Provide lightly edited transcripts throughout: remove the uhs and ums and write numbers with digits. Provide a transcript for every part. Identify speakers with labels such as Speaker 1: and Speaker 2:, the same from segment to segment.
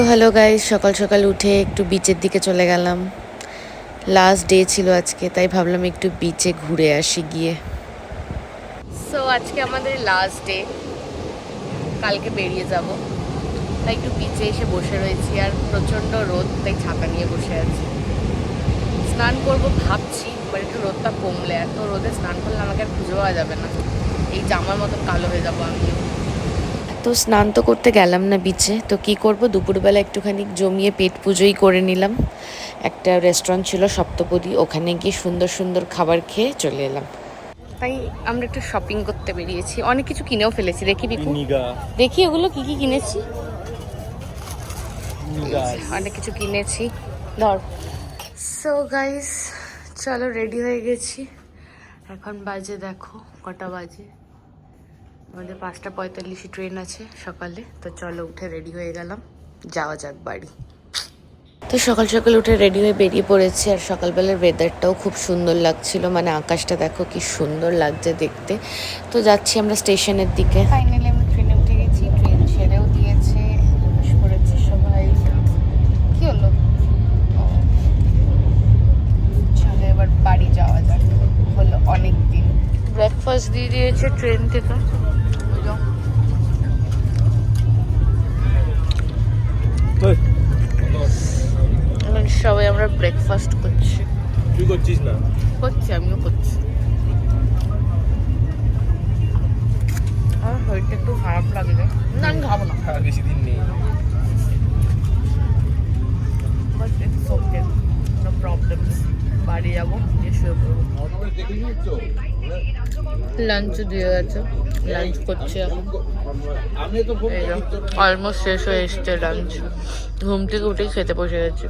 Speaker 1: Hello guys, সকাল সকাল উঠে একটু বিচের দিকে চলে গেলাম। লাস্ট ডে ছিল আজকে, তাই ভাবলাম একটু বিচে ঘুরে আসি গিয়ে। সো আজকে আমাদের লাস্ট ডে, কালকে বেরিয়ে যাব, তাই একটু বিচে এসে বসে রয়েছি। আর প্রচণ্ড রোদ, তাই ছাতা নিয়ে বসে আছি। স্নান করব ভাবছি, বাট একটু রোদটা কমলে। এত রোদে স্নান করলে আমাকে আর খুঁজে পাওয়া যাবে না, এই জামার মতন কালো হয়ে যাবো আমিও। তো স্নান তো করতে গেলাম না বিচে, তো কি করব, দুপুরবেলা একটুখানি জমিয়ে পেট পুজোই করে নিলাম। একটা রেস্টুরেন্ট ছিল সপ্তপদী, ওখানে গিয়ে সুন্দর সুন্দর খাবার খেয়ে চলে এলাম। তাই আমরা একটু শপিং করতে বেরিয়েছি, অনেক কিছু কিনেও ফেলেছি। দেখি বিকু, দেখি ওগুলো কি কি কিনেছি। অনেক কিছু কিনেছি, ধর। সো গাইস, চলো রেডি হয়ে গেছি। এখন বাজে দেখো কটা বাজে, আমাদের 5:45 ট্রেন আছে সকালে। তো চলো উঠে রেডি হয়ে গেলাম, যাওয়া যাক বাড়ি। তো সকাল সকাল উঠে রেডি হয়ে বেরিয়ে পড়েছি। আর সকালবেলার ওয়েদারটাও খুব সুন্দর লাগছিল, মানে আকাশটা দেখো কি সুন্দর লাগছে দেখতে। তো যাচ্ছি আমরা স্টেশনের দিকে। ফাইনালি আমরা ট্রেনে উঠে গেছি, ট্রেন ছেড়েও দিয়েছে, বসে পড়েছি সবাই। কি হলো, চলো এবার বাড়ি যাওয়া যাক, হলো অনেক দিন। ব্রেকফাস্ট দিয়ে দিয়েছে ট্রেন থেকে, সবাই আমরা ব্রেকফাস্ট করছি।
Speaker 2: তুই করছিস না?
Speaker 1: করছি, আমিও করছি। আমার শরীরটা একটু খারাপ লাগে রে, না আমি খাবো না,
Speaker 2: বেশি দিন নেই।
Speaker 1: বাড়ি যাবো, শুয়ে পড়বো। লাঞ্চ দিয়ে গেছে, লাঞ্চ করছি এখন। অলমোস্ট শেষ হয়ে এসছে লাঞ্চ, ঘুম থেকে উঠেই খেতে বসে গেছি।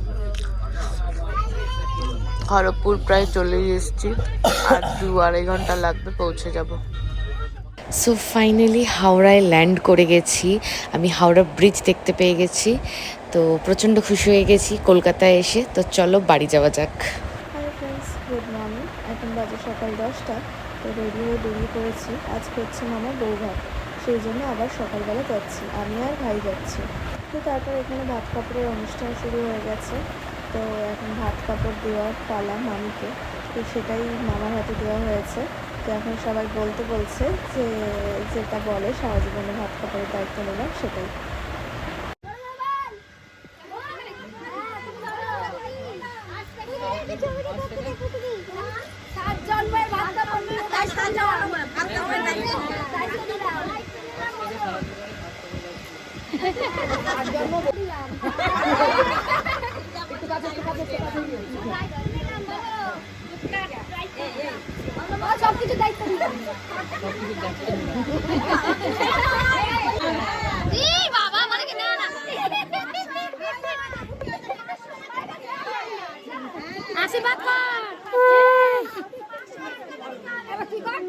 Speaker 1: খড়গপুর প্রায় চলে এসেছি, আর 2-2.5 ঘন্টা লাগবে পৌঁছে যাব। সো ফাইনালি হাওড়ায় ল্যান্ড করে গেছি। আমি হাওড়া ব্রিজ দেখতে পেয়ে গেছি, তো প্রচণ্ড খুশি হয়ে গেছি কলকাতায় এসে। তো চলো বাড়ি যাওয়া যাক।
Speaker 3: Hi friends, good morning. এখন বাজে সকাল 10টা। তো রেডি হয়ে বেরিয়ে পড়েছি। আজকে হচ্ছে মামার বৌভাত, সেই জন্য আবার সকালবেলা যাচ্ছি, আমি আর ভাই যাচ্ছি। তো তারপর এখানে ভাত কাপড়ের অনুষ্ঠান শুরু হয়ে গেছে। তো এখন ভাত কাপড় দেওয়ার পালা মামিকে, তো সেটাই মামার হাতে দেওয়া হয়েছে। তো এখন সবাই বলতে বলছে যে যেটা বলে সারা জীবনে ভাত কাপড়ের দায়িত্ব নিলাম, সেটাই। সবকিছু দায়িত্ব দিলাম। বাবা মানে কি না না আশীর্বাদ কর। এবার কি কর,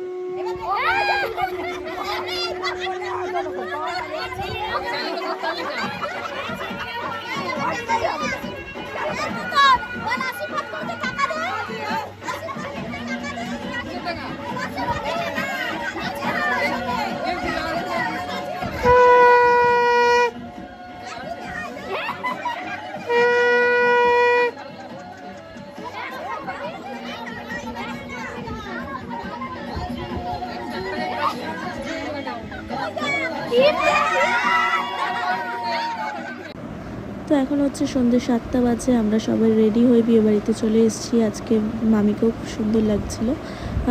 Speaker 3: তো এখন হচ্ছে সন্ধ্যে 7টা বাজে, আমরা সবাই রেডি হয়ে বিয়ে বাড়িতে চলে এসেছি। আজকে মামিকেও খুব সুন্দর লাগছিল,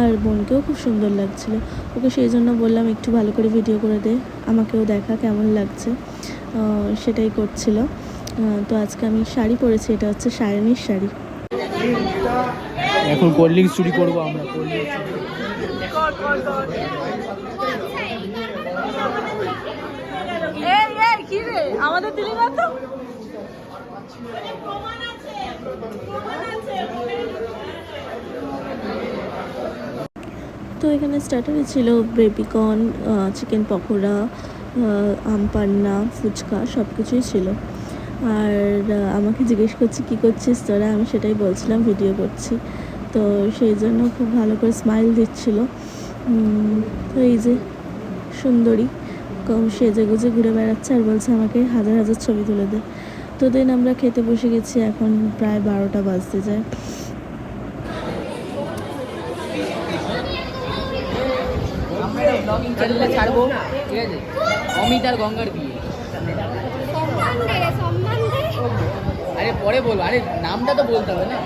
Speaker 3: আর বোনকেও খুব সুন্দর লাগছিল। ওকে সেই জন্য বললাম একটু ভালো করে ভিডিও করে দে, আমাকেও দেখা কেমন লাগছে, সেটাই করছিল। তো আজকে আমি শাড়ি পরেছি, এটা হচ্ছে সায়নীর শাড়ি।
Speaker 2: এখন কোল্ড ড্রিঙ্কস চুরি করবো আমরা।
Speaker 1: কি রে, আমাদের দিলি না তো?
Speaker 3: তো এখানে স্টার্টারে ছিল বেবিকর্ন, চিকেন পকোড়া, আম পান্না, ফুচকা, সব কিছুই ছিল। আর আমাকে জিজ্ঞেস করছে কী করছিস তোরা, আমি সেটাই বলছিলাম ভিডিও করছি। তো সেই জন্য খুব ভালো করে স্মাইল দিচ্ছিল। তো এই যে সুন্দরী সেজে গুজে ঘুরে বেড়াচ্ছে আর বলছে আমাকে হাজার হাজার ছবি তুলে দে। তো দেন আমরা খেতে বসে গেছি, এখন প্রায় 12টা বাজতে যায়।
Speaker 4: ব্লগিং চ্যানেলে ছাড়বো, ঠিক আছে? অমিত আর গঙ্গার বিয়ে। আরে পরে বলবো, আরে নামটা তো বলতে হবে না,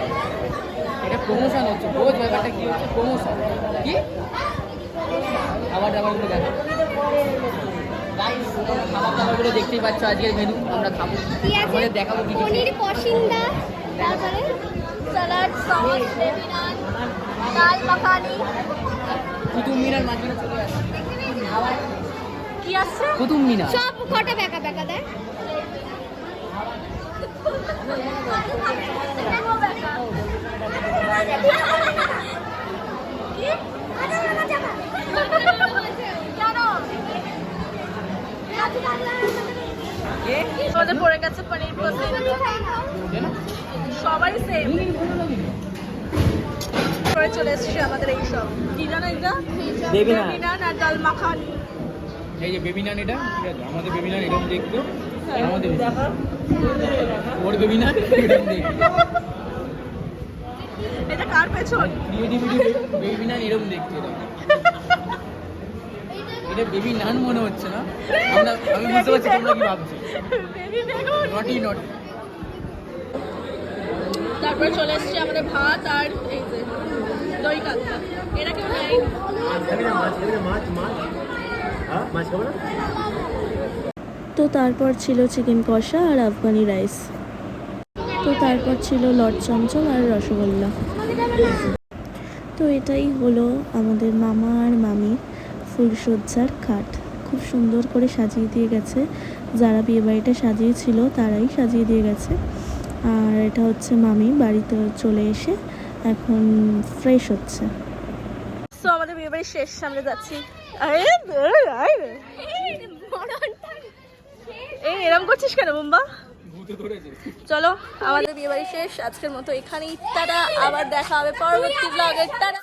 Speaker 4: এটা প্রমোশন হচ্ছে, বোঝ ব্যাপারটা কি হচ্ছে, প্রমোশন। কি খাবার দাবারগুলো দেখো, খাবার দাবারগুলো দেখতেই পাচ্ছ, আজকের মেনু আমরা খাবো, আমাদের দেখাবো কি
Speaker 5: পনির পসিন্দা, তারপরে স্যালাড, সস, বেবি নান, ডাল মাখানি।
Speaker 4: কুতুব মিনার মাঝখানে চলে আসছে,
Speaker 5: কি আসছে?
Speaker 4: কুতুব মিনার
Speaker 5: সব কটা বেকা বেকা দেয়।
Speaker 3: আমাদের পড়ে গেছে পনির পসিন্দা, সবারই সেম করে চলে এসেছি আমাদের এই সব। কি জানো এটা?
Speaker 4: বেবি নান।
Speaker 3: বেবি নান আর ডাল মাখানি।
Speaker 2: এই যে বেবি নান, এটা ঠিক আছে, আমাদের বেবি নান এরকম দেখতো, আমাদের ওর বেবি নান এরকম দেখতো,
Speaker 3: এটা কার পেছন?
Speaker 2: ক্রিয়েটিভিটি বেবি নান এরকম দেখতো, এটা বেবি নান মনে হচ্ছে না, আমি বুঝতে পারছি তোমরা কি ভাবছো।
Speaker 3: বেবি বেগুন।
Speaker 2: নটি নটি
Speaker 3: তারপরে চলে এসেছি আমাদের ভাত আর এই যে দই কাতলা। এটা কেউ নেই। তো তারপর ছিল চিকেন কষা আর আফগানি রাইস। তো তারপর ছিল লট চমচম আর রসগোল্লা। তো এটাই হলো আমাদের মামা আর মামি ফুলসজ্জার খাট। খুব সুন্দর করে সাজিয়ে দিয়ে গেছে, যারা বিয়ে বাড়িটা সাজিয়েছিল তারাই সাজিয়ে দিয়ে গেছে। আর এটা হচ্ছে মামি বাড়িতে চলে এসে এখন ফ্রেশ হচ্ছে। সো আমাদের বিয়ে বাড়ি শেষ, সামনে যাচ্ছি। এই এরকম করছিস কেন বুম্বা? চলো আমাদের বিয়ে বাড়ি শেষ আজকের মতো এখানেই। টাটা, আবার দেখা হবে পরবর্তী ব্লগে। টাটা।